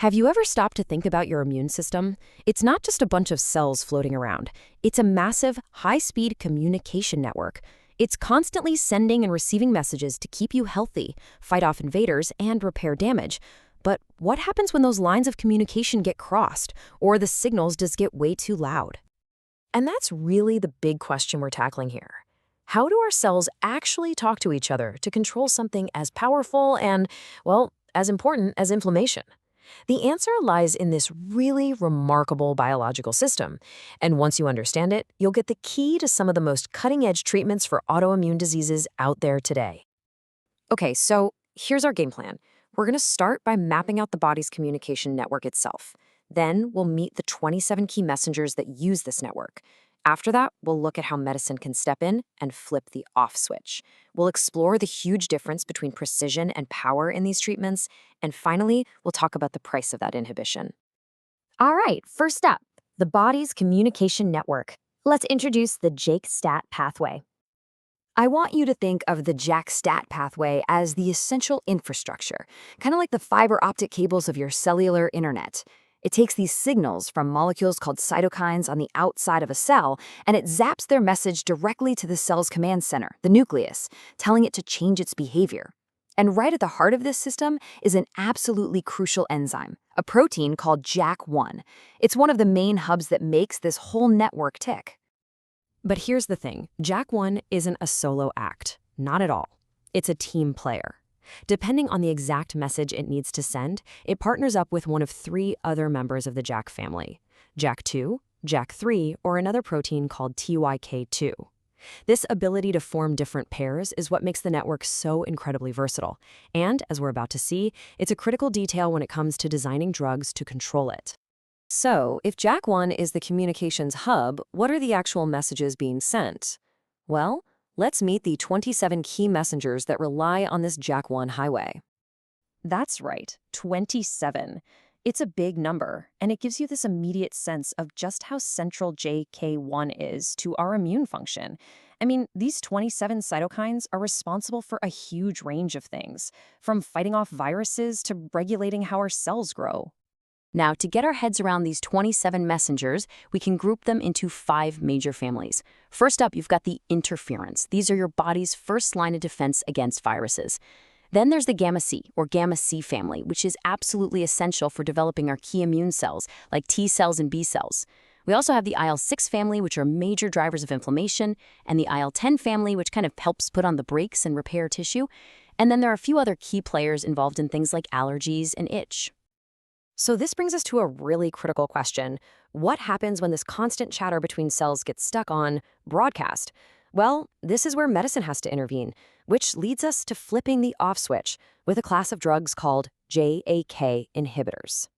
Have you ever stopped to think about your immune system? It's not just a bunch of cells floating around. It's a massive, high-speed communication network. It's constantly sending and receiving messages to keep you healthy, fight off invaders, and repair damage. But what happens when those lines of communication get crossed, or the signals just get way too loud? And that's really the big question we're tackling here. How do our cells actually talk to each other to control something as powerful and, well, as important as inflammation? The answer lies in this really remarkable biological system. And once you understand it, you'll get the key to some of the most cutting-edge treatments for autoimmune diseases out there today. Okay, so here's our game plan. We're going to start by mapping out the body's communication network itself. Then we'll meet the 27 key messengers that use this network. After that, we'll look at how medicine can step in and flip the off switch. We'll explore the huge difference between precision and power in these treatments. And finally, we'll talk about the price of that inhibition. All right, first up, the body's communication network. Let's introduce the JAK-STAT pathway. I want you to think of the JAK-STAT pathway as the essential infrastructure, kind of like the fiber optic cables of your cellular internet. It takes these signals from molecules called cytokines on the outside of a cell, and it zaps their message directly to the cell's command center, the nucleus, telling it to change its behavior. And right at the heart of this system is an absolutely crucial enzyme, a protein called JAK1. It's one of the main hubs that makes this whole network tick. But here's the thing, JAK1 isn't a solo act. Not at all. It's a team player. Depending on the exact message it needs to send, it partners up with one of 3 other members of the JAK family, JAK2, JAK3, or another protein called TYK2. This ability to form different pairs is what makes the network so incredibly versatile. And, as we're about to see, it's a critical detail when it comes to designing drugs to control it. So, if JAK1 is the communications hub, what are the actual messages being sent? Well, let's meet the 27 key messengers that rely on this JAK1 highway. That's right, 27. It's a big number, and it gives you this immediate sense of just how central JAK1 is to our immune function. I mean, these 27 cytokines are responsible for a huge range of things, from fighting off viruses to regulating how our cells grow. Now, to get our heads around these 27 messengers, we can group them into 5 major families. First up, you've got the interferons. These are your body's first line of defense against viruses. Then there's the gamma C, or gamma C family, which is absolutely essential for developing our key immune cells, like T cells and B cells. We also have the IL-6 family, which are major drivers of inflammation, and the IL-10 family, which kind of helps put on the brakes and repair tissue. And then there are a few other key players involved in things like allergies and itch. So this brings us to a really critical question. What happens when this constant chatter between cells gets stuck on broadcast? Well, this is where medicine has to intervene, which leads us to flipping the off switch with a class of drugs called JAK inhibitors.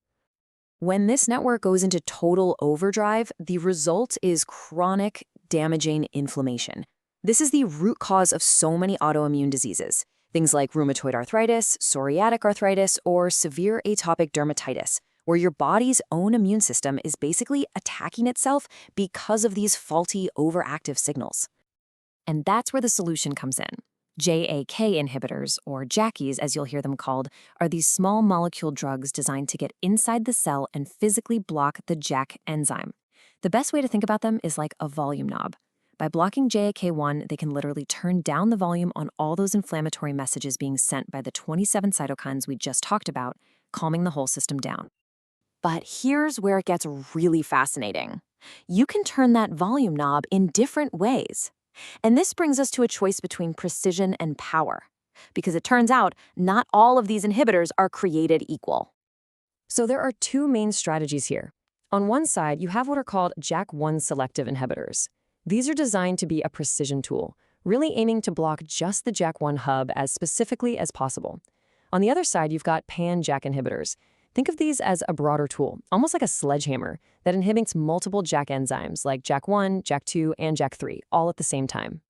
When this network goes into total overdrive, the result is chronic, damaging inflammation. This is the root cause of so many autoimmune diseases. Things like rheumatoid arthritis, psoriatic arthritis, or severe atopic dermatitis, where your body's own immune system is basically attacking itself because of these faulty, overactive signals. And that's where the solution comes in. JAK inhibitors, or JAKis as you'll hear them called, are these small molecule drugs designed to get inside the cell and physically block the JAK enzyme. The best way to think about them is like a volume knob. By blocking JAK1, they can literally turn down the volume on all those inflammatory messages being sent by the 27 cytokines we just talked about, calming the whole system down. But here's where it gets really fascinating. You can turn that volume knob in different ways. And this brings us to a choice between precision and power. Because it turns out, not all of these inhibitors are created equal. So there are 2 main strategies here. On one side, you have what are called JAK1 selective inhibitors. These are designed to be a precision tool, really aiming to block just the JAK1 hub as specifically as possible. On the other side, you've got pan-JAK inhibitors. Think of these as a broader tool, almost like a sledgehammer, that inhibits multiple JAK enzymes like JAK1, JAK2, and JAK3, all at the same time.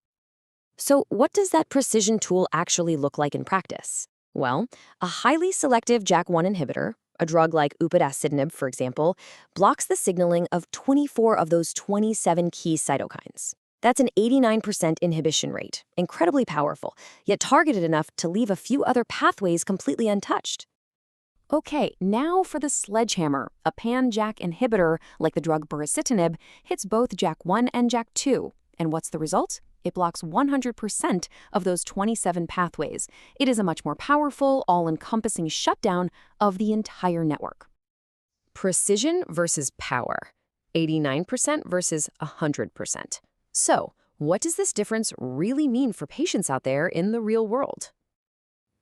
So what does that precision tool actually look like in practice? Well, a highly selective JAK1 inhibitor, a drug like upadacitinib, for example, blocks the signaling of 24 of those 27 key cytokines. That's an 89% inhibition rate, incredibly powerful, yet targeted enough to leave a few other pathways completely untouched. Okay, now for the sledgehammer. A pan-JAK inhibitor, like the drug baricitinib, hits both JAK1 and JAK2. And what's the result? It blocks 100% of those 27 pathways. It is a much more powerful, all-encompassing shutdown of the entire network. Precision versus power. 89% versus 100%. So, what does this difference really mean for patients out there in the real world?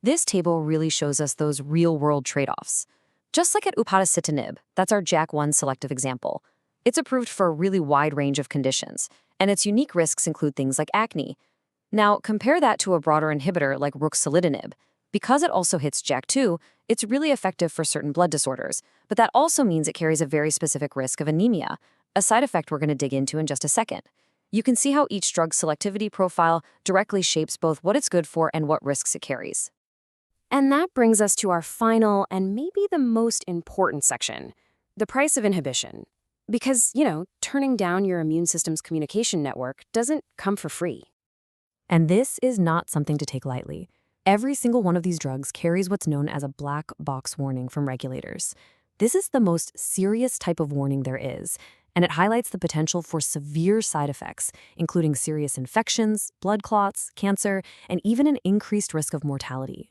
This table really shows us those real-world trade-offs. Just like at upadacitinib, that's our JAK1 selective example. It's approved for a really wide range of conditions, and its unique risks include things like acne. Now, compare that to a broader inhibitor like ruxolitinib. Because it also hits JAK2, it's really effective for certain blood disorders, but that also means it carries a very specific risk of anemia, a side effect we're going to dig into in just a second. You can see how each drug's selectivity profile directly shapes both what it's good for and what risks it carries. And that brings us to our final and maybe the most important section, the price of inhibition. Because, turning down your immune system's communication network doesn't come for free. And this is not something to take lightly. Every single one of these drugs carries what's known as a black box warning from regulators. This is the most serious type of warning there is, and it highlights the potential for severe side effects, including serious infections, blood clots, cancer, and even an increased risk of mortality.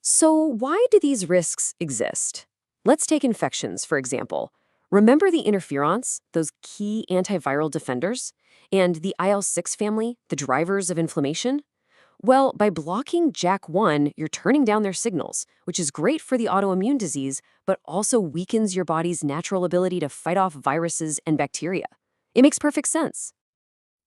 So why do these risks exist? Let's take infections, for example. Remember the interferons, those key antiviral defenders, and the IL-6 family, the drivers of inflammation? Well, by blocking JAK1, you're turning down their signals, which is great for the autoimmune disease, but also weakens your body's natural ability to fight off viruses and bacteria. It makes perfect sense.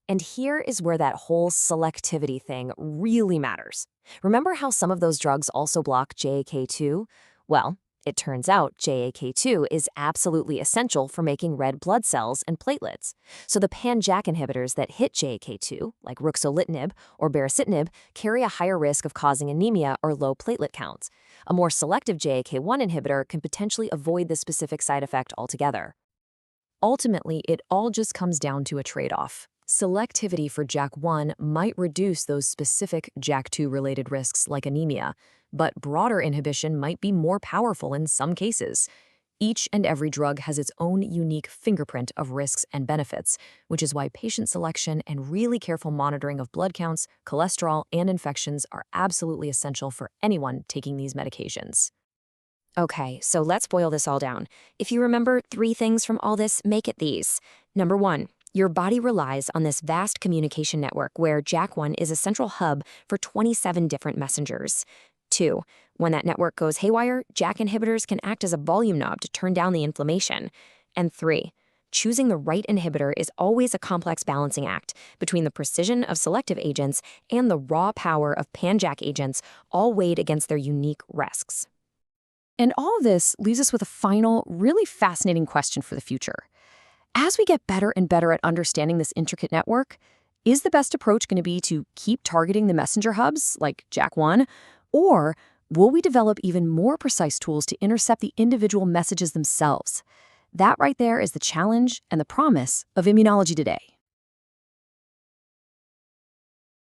And here is where that whole selectivity thing really matters. Remember how some of those drugs also block JAK2? Well, it turns out JAK2 is absolutely essential for making red blood cells and platelets. So the pan-JAK inhibitors that hit JAK2, like ruxolitinib or baricitinib, carry a higher risk of causing anemia or low platelet counts. A more selective JAK1 inhibitor can potentially avoid this specific side effect altogether. Ultimately, it all just comes down to a trade-off. Selectivity for JAK1 might reduce those specific JAK2-related risks like anemia, but broader inhibition might be more powerful in some cases. Each and every drug has its own unique fingerprint of risks and benefits, which is why patient selection and really careful monitoring of blood counts, cholesterol, and infections are absolutely essential for anyone taking these medications. Okay, so let's boil this all down. If you remember 3 things from all this, make it these. Number 1, your body relies on this vast communication network where JAK1 is a central hub for 27 different messengers. 2, when that network goes haywire, JAK inhibitors can act as a volume knob to turn down the inflammation. And 3, choosing the right inhibitor is always a complex balancing act between the precision of selective agents and the raw power of pan-JAK agents, all weighed against their unique risks. And all of this leaves us with a final, really fascinating question for the future. As we get better and better at understanding this intricate network, is the best approach going to be to keep targeting the messenger hubs, like JAK1, or will we develop even more precise tools to intercept the individual messages themselves? That right there is the challenge and the promise of immunology today.